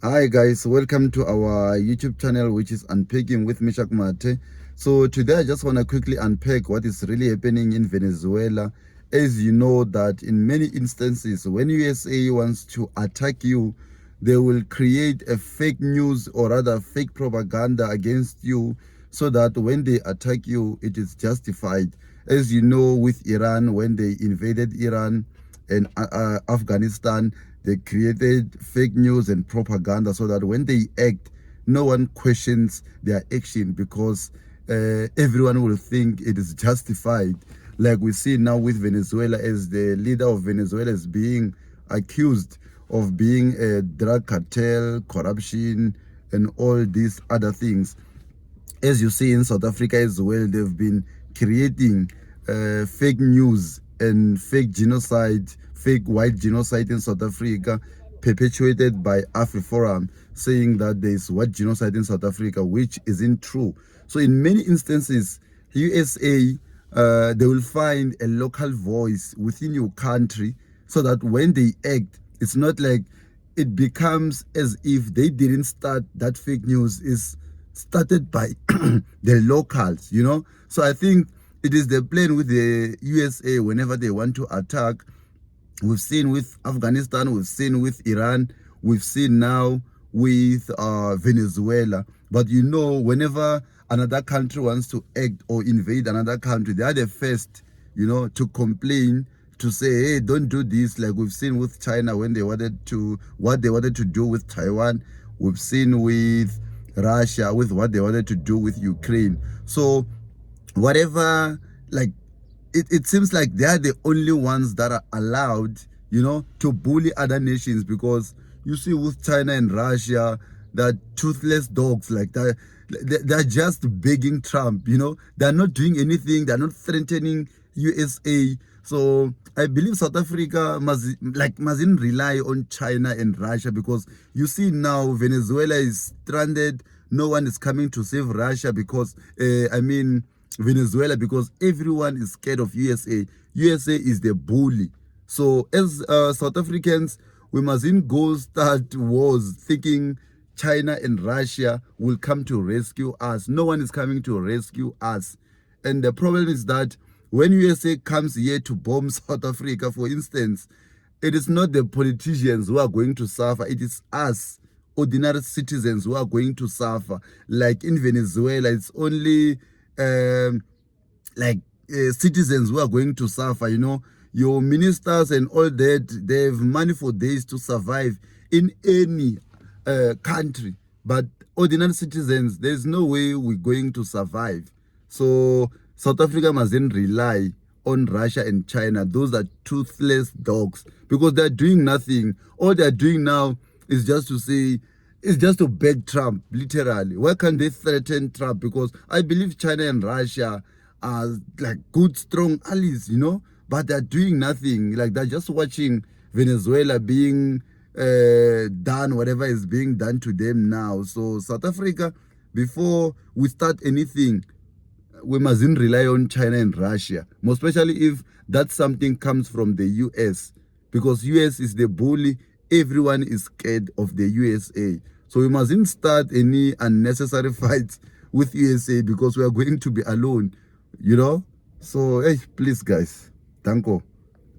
Hi guys, welcome to our YouTube channel, which is Unpacking with Mishak Mate. So today I just want to quickly unpack what is really happening in Venezuela. As you know that in many instances, when USA wants to attack you, they will create a fake news or rather fake propaganda against you so that when they attack you, it is justified. As you know, with Iran, when they invaded Iran and Afghanistan, they created fake news and propaganda so that when they act, no one questions their action because everyone will think it is justified. Like we see now with Venezuela, as the leader of Venezuela is being accused of being a drug cartel, corruption, and all these other things. As you see in South Africa as well, they've been creating fake news and fake genocide, fake white genocide in South Africa, perpetuated by AfriForum, saying that there is white genocide in South Africa, which isn't true. So in many instances, USA, they will find a local voice within your country so that when they act, it's not like it becomes as if they didn't start that fake news is started by the locals. So I think it is the plan with the USA whenever they want to attack. We've seen with Afghanistan, we've seen with Iran, we've seen now with Venezuela. But whenever another country wants to act or invade another country, they are the first, to complain, to say, hey, don't do this. Like we've seen with China when what they wanted to do with Taiwan. We've seen with Russia with what they wanted to do with Ukraine. So whatever, like it seems like they are the only ones that are allowed, to bully other nations, because you see with China and Russia, that toothless dogs like that, they're just begging Trump, they're not doing anything, they're not threatening USA. So I believe South Africa mustn't rely on China and Russia, because you see now Venezuela is stranded. No one is coming to save Russia because Venezuela, because everyone is scared of USA. USA is the bully. So as South Africans, we mustn't go start wars thinking China and Russia will come to rescue us. No one is coming to rescue us. And the problem is that when USA comes here to bomb South Africa, for instance, it is not the politicians who are going to suffer. It is us, ordinary citizens, who are going to suffer. Like in Venezuela, it's only citizens who are going to suffer. Your ministers and all that, they have money for days to survive in any country, but ordinary citizens, there's no way we're going to survive. So South Africa mustn't rely on Russia and China. Those are toothless dogs, because they're doing nothing. All they're doing now is just to say, it's just to beg Trump, literally. Why can't they threaten Trump? Because I believe China and Russia are like good, strong allies, but they're doing nothing. Like they're just watching Venezuela being done, whatever is being done to them now. So South Africa, before we start anything, we mustn't rely on China and Russia, most especially if that something comes from the US, because US is the bully. Everyone is scared of the USA. So we mustn't start any unnecessary fights with USA, because we are going to be alone. So, hey, please guys, thank you.